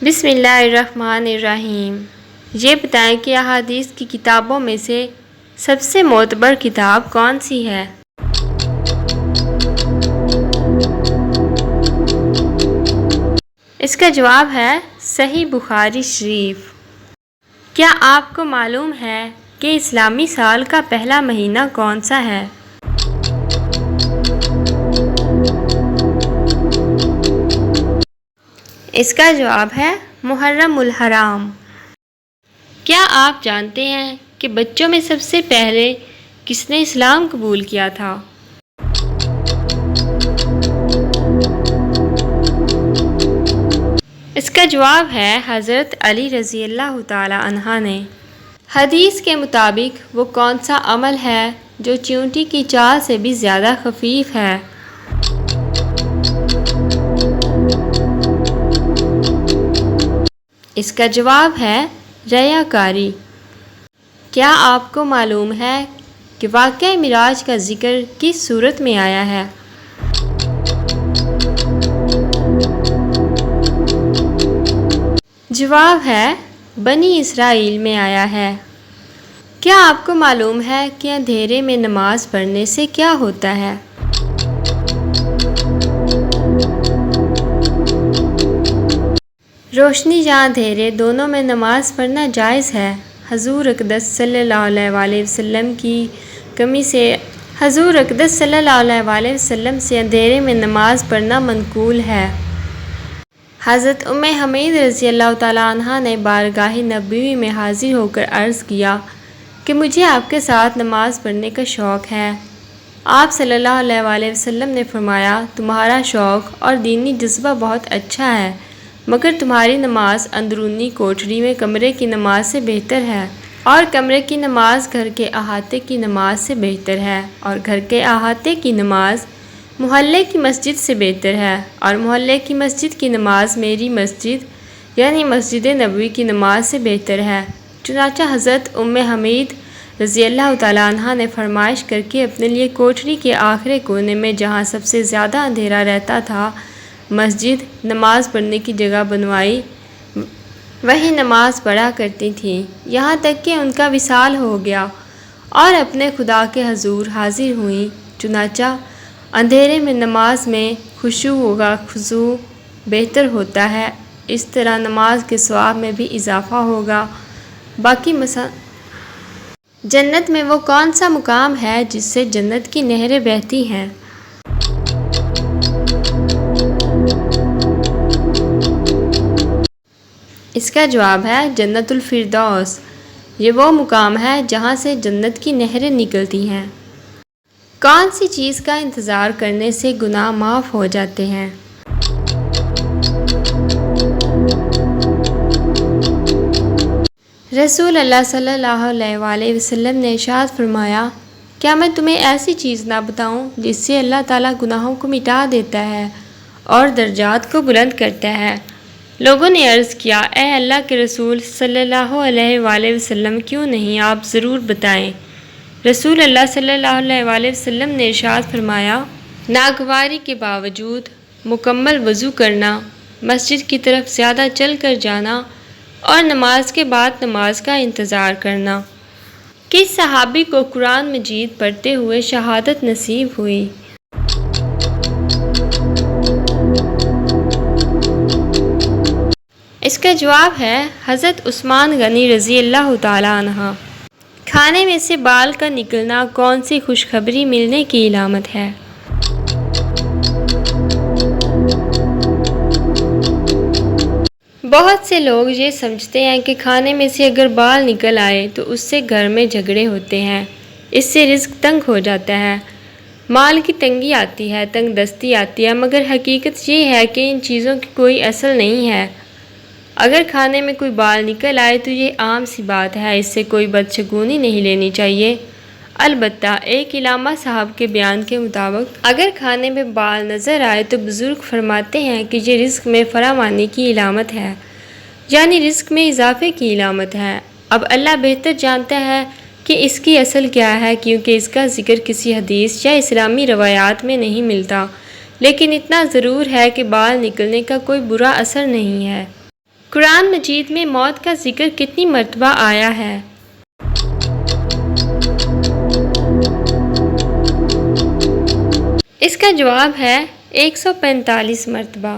بسم اللہ الرحمن الرحیم۔ یہ بتائیں کہ احادیث کی کتابوں میں سے سب سے معتبر کتاب کون سی ہے؟ اس کا جواب ہے صحیح بخاری شریف۔ کیا آپ کو معلوم ہے کہ اسلامی سال کا پہلا مہینہ کون سا ہے؟ اس کا جواب ہے محرم الحرام۔ کیا آپ جانتے ہیں کہ بچوں میں سب سے پہلے کس نے اسلام قبول کیا تھا؟ اس کا جواب ہے حضرت علی رضی اللہ تعالی عنہ نے۔ حدیث کے مطابق وہ کون سا عمل ہے جو چیونٹی کی چال سے بھی زیادہ خفیف ہے؟ اس کا جواب ہے ریاکاری۔ کیا آپ کو معلوم ہے کہ واقعہ معراج کا ذکر کس صورت میں آیا ہے؟ جواب ہے بنی اسرائیل میں آیا ہے۔ کیا آپ کو معلوم ہے کہ اندھیرے میں نماز پڑھنے سے کیا ہوتا ہے؟ روشنی یا اندھیرے دونوں میں نماز پڑھنا جائز ہے۔ حضور اقدس صلی اللہ علیہ وسلم کی کمی سے اندھیرے میں نماز پڑھنا منقول ہے۔ حضرت ام حمید رضی اللہ تعالیٰ عنہ نے بارگاہ نبوی میں حاضر ہو کر عرض کیا کہ مجھے آپ کے ساتھ نماز پڑھنے کا شوق ہے۔ آپ صلی اللہ علیہ وسلم نے فرمایا، تمہارا شوق اور دینی جذبہ بہت اچھا ہے، مگر تمہاری نماز اندرونی کوٹھری میں کمرے کی نماز سے بہتر ہے، اور کمرے کی نماز گھر کے احاطے کی نماز سے بہتر ہے، اور گھر کے احاطے کی نماز محلے کی مسجد سے بہتر ہے، اور محلے کی مسجد کی نماز میری مسجد یعنی مسجد نبوی کی نماز سے بہتر ہے۔ چنانچہ حضرت ام حمید رضی اللہ تعالیٰ عنہ نے فرمائش کر کے اپنے لیے کوٹھری کے آخری کونے میں جہاں سب سے زیادہ اندھیرا رہتا تھا مسجد نماز پڑھنے کی جگہ بنوائی، وہیں نماز پڑھا کرتی تھیں، یہاں تک کہ ان کا وصال ہو گیا اور اپنے خدا کے حضور حاضر ہوئیں۔ چنانچہ اندھیرے میں نماز میں خشوع و خضوع بہتر ہوتا ہے، اس طرح نماز کے ثواب میں بھی اضافہ ہوگا۔ باقی جنت میں وہ کون سا مقام ہے جس سے جنت کی نہریں بہتی ہیں؟ اس کا جواب ہے جنت الفردوس۔ یہ وہ مقام ہے جہاں سے جنت کی نہریں نکلتی ہیں۔ کون سی چیز کا انتظار کرنے سے گناہ معاف ہو جاتے ہیں؟ رسول اللہ صلی اللہ علیہ وسلم نے ارشاد فرمایا، کیا میں تمہیں ایسی چیز نہ بتاؤں جس سے اللہ تعالیٰ گناہوں کو مٹا دیتا ہے اور درجات کو بلند کرتا ہے؟ لوگوں نے عرض کیا، اے اللہ کے رسول صلی اللہ علیہ وسلم، کیوں نہیں، آپ ضرور بتائیں۔ رسول اللہ صلی اللہ علیہ وسلم نے ارشاد فرمایا، ناگواری کے باوجود مکمل وضو کرنا، مسجد کی طرف زیادہ چل کر جانا اور نماز کے بعد نماز کا انتظار کرنا۔ کس صحابی کو قرآن مجید پڑھتے ہوئے شہادت نصیب ہوئی؟ اس کا جواب ہے حضرت عثمان غنی رضی اللہ تعالی عنہ۔ کھانے میں سے بال کا نکلنا کون سی خوشخبری ملنے کی علامت ہے؟ بہت سے لوگ یہ سمجھتے ہیں کہ کھانے میں سے اگر بال نکل آئے تو اس سے گھر میں جھگڑے ہوتے ہیں، اس سے رزق تنگ ہو جاتا ہے، مال کی تنگی آتی ہے، تنگ دستی آتی ہے، مگر حقیقت یہ ہے کہ ان چیزوں کی کوئی اصل نہیں ہے۔ اگر کھانے میں کوئی بال نکل آئے تو یہ عام سی بات ہے، اس سے کوئی بدشگونی نہیں لینی چاہیے۔ البتہ ایک علامہ صاحب کے بیان کے مطابق اگر کھانے میں بال نظر آئے تو بزرگ فرماتے ہیں کہ یہ رزق میں فراوانی کی علامت ہے، یعنی رزق میں اضافے کی علامت ہے۔ اب اللہ بہتر جانتا ہے کہ اس کی اصل کیا ہے، کیونکہ اس کا ذکر کسی حدیث یا اسلامی روایات میں نہیں ملتا، لیکن اتنا ضرور ہے کہ بال نکلنے کا کوئی برا اثر نہیں ہے۔ قرآن مجید میں موت کا ذکر کتنی مرتبہ آیا ہے؟ اس کا جواب ہے 145 مرتبہ۔